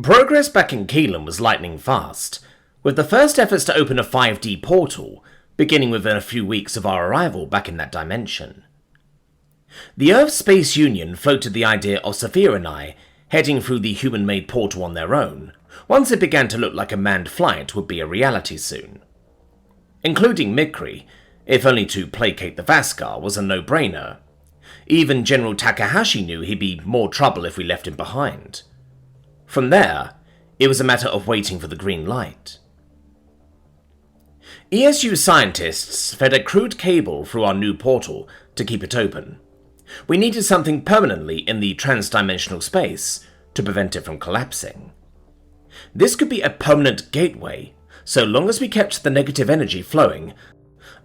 Progress back in Keelan was lightning fast, with the first efforts to open a 5D portal beginning within a few weeks of our arrival back in that dimension. The Earth Space Union floated the idea of Scifi and I heading through the human-made portal on their own, once it began to look like a manned flight would be a reality soon. Including Mikri, if only to placate the Vaskar, was a no-brainer. Even General Takahashi knew he'd be more trouble if we left him behind. From there, it was a matter of waiting for the green light. ESU scientists fed a crude cable through our new portal to keep it open. We needed something permanently in the trans-dimensional space to prevent it from collapsing. This could be a permanent gateway, so long as we kept the negative energy flowing.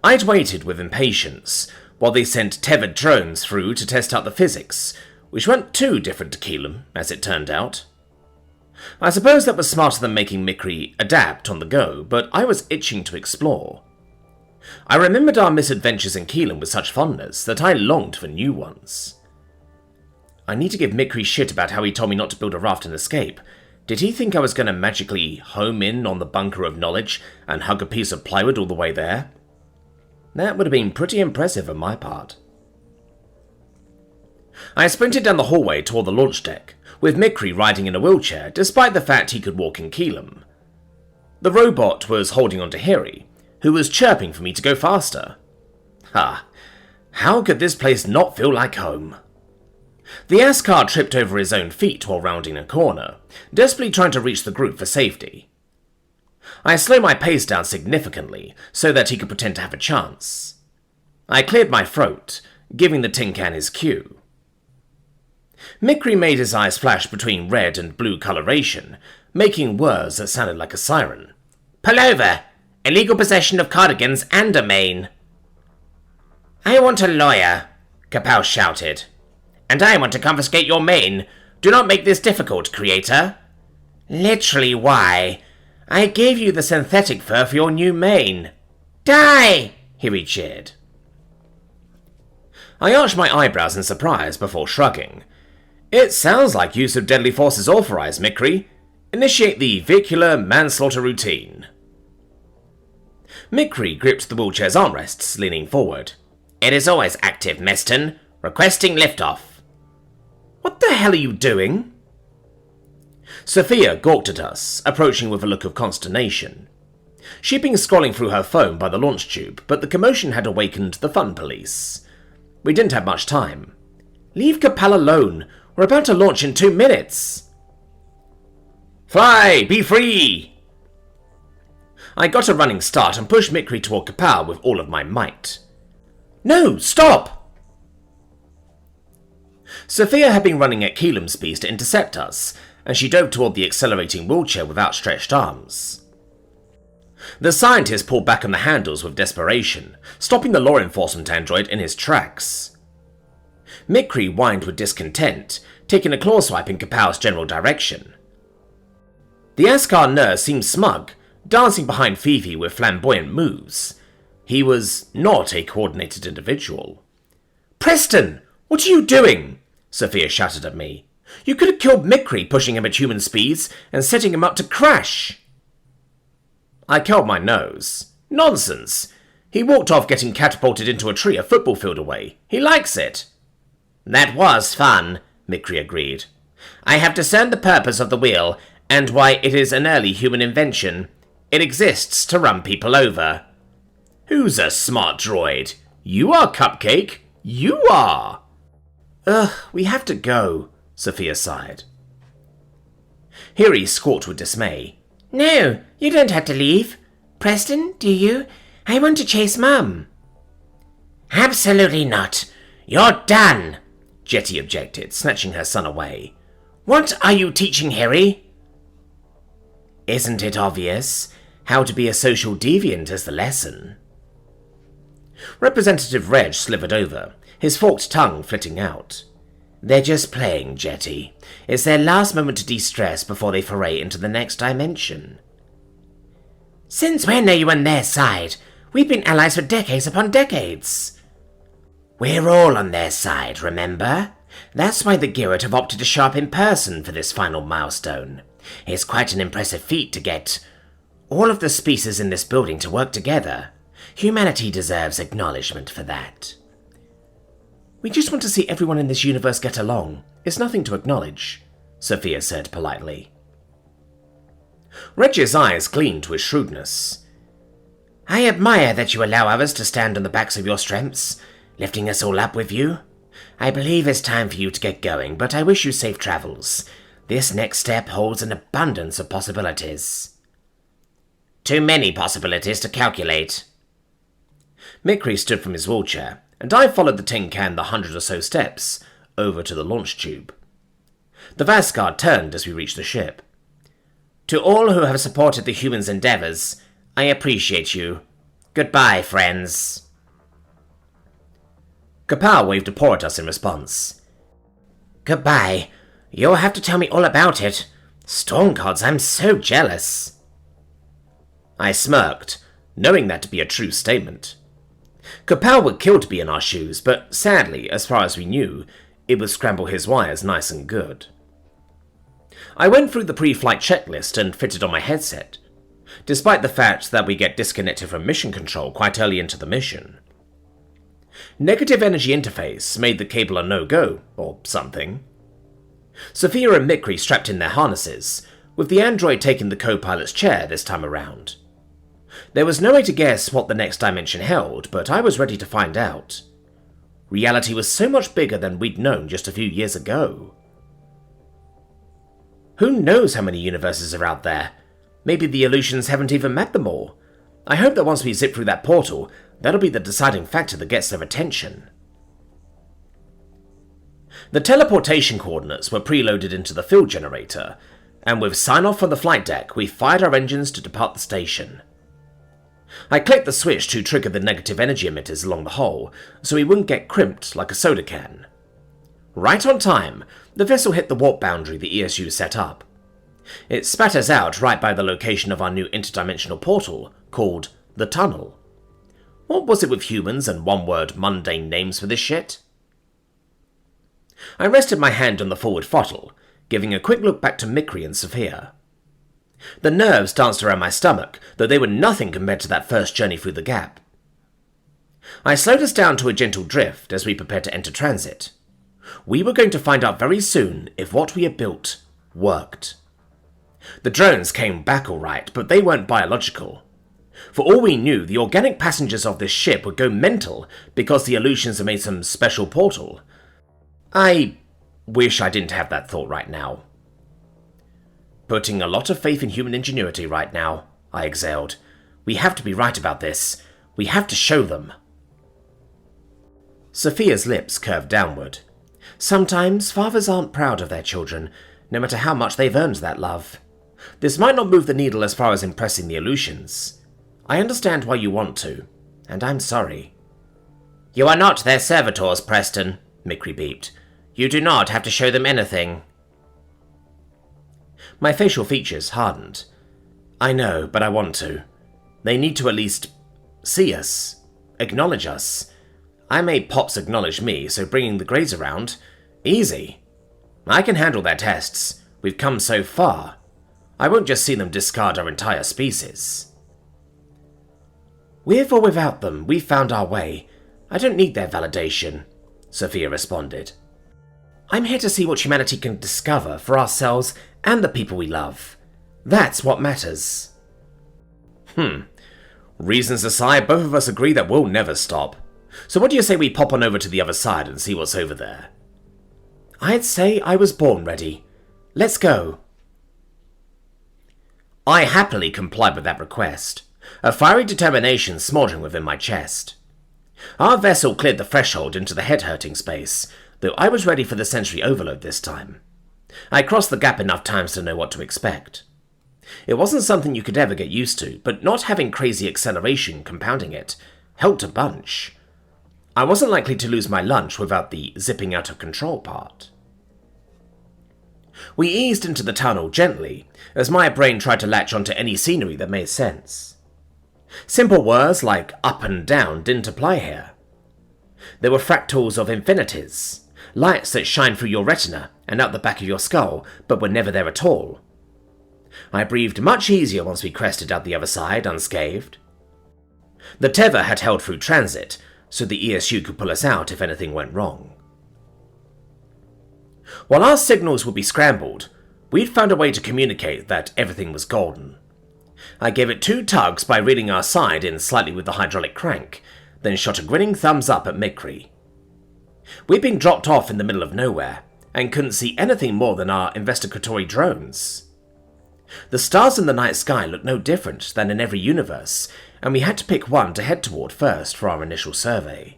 I'd waited with impatience while they sent tethered drones through to test out the physics, which weren't too different to Keelan, as it turned out. I suppose that was smarter than making Mikri adapt on the go, but I was itching to explore. I remembered our misadventures in Keelan with such fondness that I longed for new ones. I need to give Mikri shit about how he told me not to build a raft and escape. Did he think I was going to magically home in on the bunker of knowledge and hug a piece of plywood all the way there? That would have been pretty impressive on my part. I sprinted down the hallway toward the launch deck, with Mikri riding in a wheelchair despite the fact he could walk in Keelan. The robot was holding on to Hiri, who was chirping for me to go faster. How could this place not feel like home? The Askar tripped over his own feet while rounding a corner, desperately trying to reach the group for safety. I slowed my pace down significantly so that he could pretend to have a chance. I cleared my throat, giving the tin can his cue. Mikri made his eyes flash between red and blue coloration, making words that sounded like a siren. "Pull over! Illegal possession of cardigans and a mane." "I want a lawyer," Kapow shouted. "And I want to confiscate your mane. Do not make this difficult, creator." "Literally why? I gave you the synthetic fur for your new mane." "Die!" Hiri cheered. I arched my eyebrows in surprise before shrugging. "It sounds like use of deadly force is authorized, Mikri. Initiate the vehicular manslaughter routine." Mikri gripped the wheelchair's armrests, leaning forward. "It is always active, Meston. Requesting liftoff." "What the hell are you doing?" Sophia gawked at us, approaching with a look of consternation. She'd been scrolling through her phone by the launch tube, but the commotion had awakened the fun police. We didn't have much time. "Leave Kapal alone. We're about to launch in 2 minutes." "Fly! Be free!" I got a running start and pushed Mikri toward Kapal with all of my might. "No! Stop!" Sophia had been running at Keelan speed to intercept us, and she dove toward the accelerating wheelchair with outstretched arms. The scientist pulled back on the handles with desperation, stopping the law enforcement android in his tracks. Mikri whined with discontent, taking a claw swipe in Kapal's general direction. The Askar nurse seemed smug, dancing behind Fifi with flamboyant moves. He was not a coordinated individual. "Preston, what are you doing?" Sophia shouted at me. "You could have killed Mikri pushing him at human speeds and setting him up to crash." I curled my nose. "Nonsense. He walked off getting catapulted into a tree a football field away. He likes it." "That was fun," Mikri agreed. "I have discerned the purpose of the wheel and why it is an early human invention. It exists to run people over." "Who's a smart droid? You are, Cupcake. You are." We have to go," Sophia sighed. Hiri squawked with dismay. "No, you don't have to leave. Preston, do you? I want to chase Mum." "Absolutely not. You're done," Jetty objected, snatching her son away. "What are you teaching Hiri?" "Isn't it obvious? How to be a social deviant is the lesson." Representative Reg slithered over, his forked tongue flitting out. "They're just playing, Jetty. It's their last moment to de-stress before they foray into the next dimension." "Since when are you on their side? We've been allies for decades upon decades." "We're all on their side, remember? That's why the Girot have opted to show up in person for this final milestone. It's quite an impressive feat to get all of the species in this building to work together. Humanity deserves acknowledgement for that. We just want to see everyone in this universe get along. It's nothing to acknowledge, Sophia said politely. Reggie's eyes gleamed with shrewdness. I admire that you allow others to stand on the backs of your strengths, lifting us all up with you. I believe it's time for you to get going, but I wish you safe travels. This next step holds an abundance of possibilities. Too many possibilities to calculate. Mikri stood from his wheelchair, and I followed the tin can the 100 or so steps over to the launch tube. The Vasguard turned as we reached the ship. To all who have supported the humans' endeavors, I appreciate you. Goodbye, friends. Kapow waved a paw at us in response. Goodbye. You'll have to tell me all about it. Storm gods, I'm so jealous. I smirked, knowing that to be a true statement. Kapow would kill to be in our shoes, but sadly, as far as we knew, it would scramble his wires nice and good. I went through the pre-flight checklist and fitted on my headset, despite the fact that we get disconnected from mission control quite early into the mission. Negative energy interface made the cable a no-go, or something. Sophia and Mikri strapped in their harnesses, with the android taking the co-pilot's chair this time around. There was no way to guess what the next dimension held, but I was ready to find out. Reality was so much bigger than we'd known just a few years ago. Who knows how many universes are out there? Maybe the Aleutians haven't even met them all. I hope that once we zip through that portal, that'll be the deciding factor that gets their attention. The teleportation coordinates were preloaded into the field generator, and with sign-off from the flight deck, we fired our engines to depart the station. I clicked the switch to trigger the negative energy emitters along the hull, so we wouldn't get crimped like a soda can. Right on time, the vessel hit the warp boundary the ESU set up. It spat us out right by the location of our new interdimensional portal, called the Tunnel. What was it with humans and one-word mundane names for this shit? I rested my hand on the forward throttle, giving a quick look back to Mikri and Sophia. The nerves danced around my stomach, though they were nothing compared to that first journey through the gap. I slowed us down to a gentle drift as we prepared to enter transit. We were going to find out very soon if what we had built worked. The drones came back all right, but they weren't biological. For all we knew, the organic passengers of this ship would go mental because the Aleutians had made some special portal. I wish I didn't have that thought right now. Putting a lot of faith in human ingenuity right now, I exhaled. We have to be right about this. We have to show them. Sophia's lips curved downward. Sometimes fathers aren't proud of their children, no matter how much they've earned that love. This might not move the needle as far as impressing the Aleutians. I understand why you want to, and I'm sorry. You are not their servitors, Preston, Mikri beeped. You do not have to show them anything. My facial features hardened. I know, but I want to. They need to at least see us, acknowledge us. I made Pops acknowledge me, so bringing the Greys around, easy. I can handle their tests. We've come so far. I won't just see them discard our entire species. With or without them, we've found our way. I don't need their validation, Sophia responded. I'm here to see what humanity can discover for ourselves and the people we love. That's what matters. Reasons aside, both of us agree that we'll never stop. So what do you say we pop on over to the other side and see what's over there? I'd say I was born ready. Let's go. I happily complied with that request, a fiery determination smouldering within my chest. Our vessel cleared the threshold into the head-hurting space, though I was ready for the sensory overload this time. I crossed the gap enough times to know what to expect. It wasn't something you could ever get used to, but not having crazy acceleration compounding it helped a bunch. I wasn't likely to lose my lunch without the zipping out of control part. We eased into the tunnel gently, as my brain tried to latch onto any scenery that made sense. Simple words like up and down didn't apply here. There were fractals of infinities, lights that shine through your retina and out the back of your skull, but were never there at all. I breathed much easier once we crested out the other side, unscathed. The tether had held through transit, so the ESU could pull us out if anything went wrong. While our signals would be scrambled, we'd found a way to communicate that everything was golden. I gave it 2 tugs by reeling our side in slightly with the hydraulic crank, then shot a grinning thumbs up at Mikri. We'd been dropped off in the middle of nowhere, and couldn't see anything more than our investigatory drones. The stars in the night sky looked no different than in every universe, and we had to pick one to head toward first for our initial survey.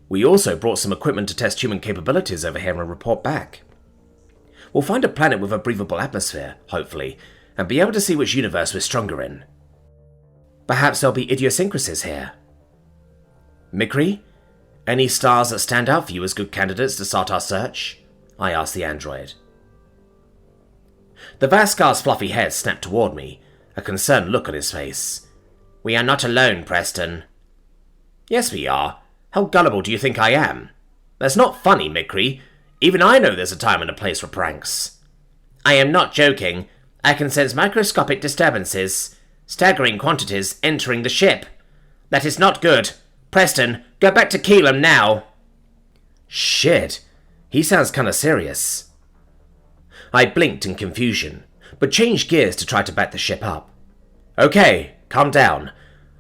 We also brought some equipment to test human capabilities over here and report back. We'll find a planet with a breathable atmosphere, hopefully, and be able to see which universe we're stronger in. Perhaps there'll be idiosyncrasies here. Mikri, any stars that stand out for you as good candidates to start our search? I asked the android. The Vascar's fluffy head snapped toward me, a concerned look on his face. We are not alone, Preston. Yes, we are. How gullible do you think I am? That's not funny, Mikri. Even I know there's a time and a place for pranks. I am not joking. I can sense microscopic disturbances, staggering quantities entering the ship. That is not good. Preston, go back to Keelam now. Shit. He sounds kinda serious. I blinked in confusion, but changed gears to try to back the ship up. Okay, calm down.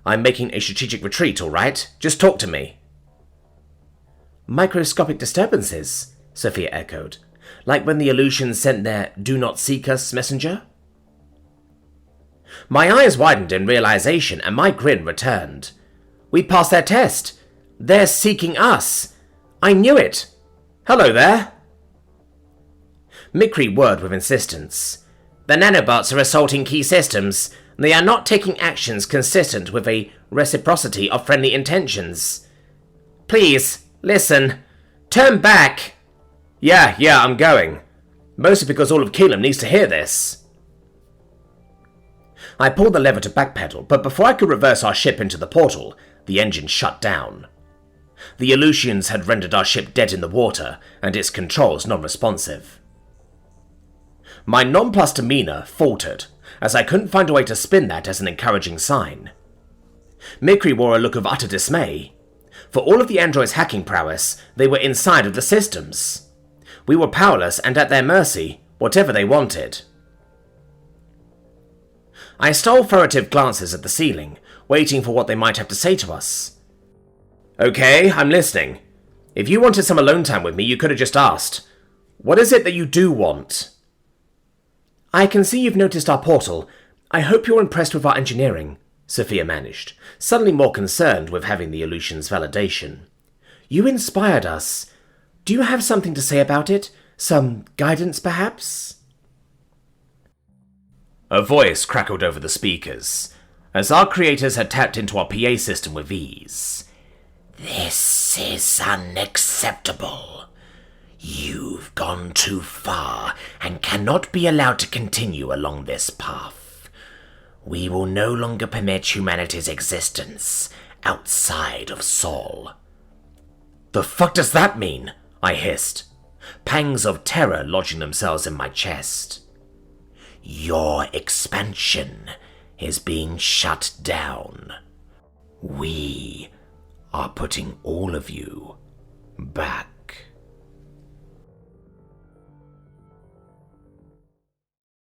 I'm making a strategic retreat, alright? Just talk to me. Microscopic disturbances? Sophia echoed. Like when the Aleutians sent their "do not seek us" messenger? My eyes widened in realization and my grin returned. We passed their test. They're seeking us. I knew it. Hello there. Mikri whirred with insistence. The nanobots are assaulting key systems. They are not taking actions consistent with a reciprocity of friendly intentions. Please, listen. Turn back. Yeah, I'm going. Mostly because all of Keelam needs to hear this. I pulled the lever to backpedal, but before I could reverse our ship into the portal, the engine shut down. The Aleutians had rendered our ship dead in the water, and its controls non-responsive. My nonplussed demeanor faltered, as I couldn't find a way to spin that as an encouraging sign. Mikri wore a look of utter dismay. For all of the androids' hacking prowess, they were inside of the systems. We were powerless and at their mercy, whatever they wanted. I stole furtive glances at the ceiling, waiting for what they might have to say to us. Okay, I'm listening. If you wanted some alone time with me, you could have just asked. What is it that you do want? I can see you've noticed our portal. I hope you're impressed with our engineering, Sophia managed, suddenly more concerned with having the Aleutians' validation. You inspired us. Do you have something to say about it? Some guidance, perhaps? A voice crackled over the speakers, as our creators had tapped into our PA system with ease. This is unacceptable. You've gone too far and cannot be allowed to continue along this path. We will no longer permit humanity's existence outside of Sol. The fuck does that mean? I hissed, pangs of terror lodging themselves in my chest. Your expansion is being shut down. We are putting all of you back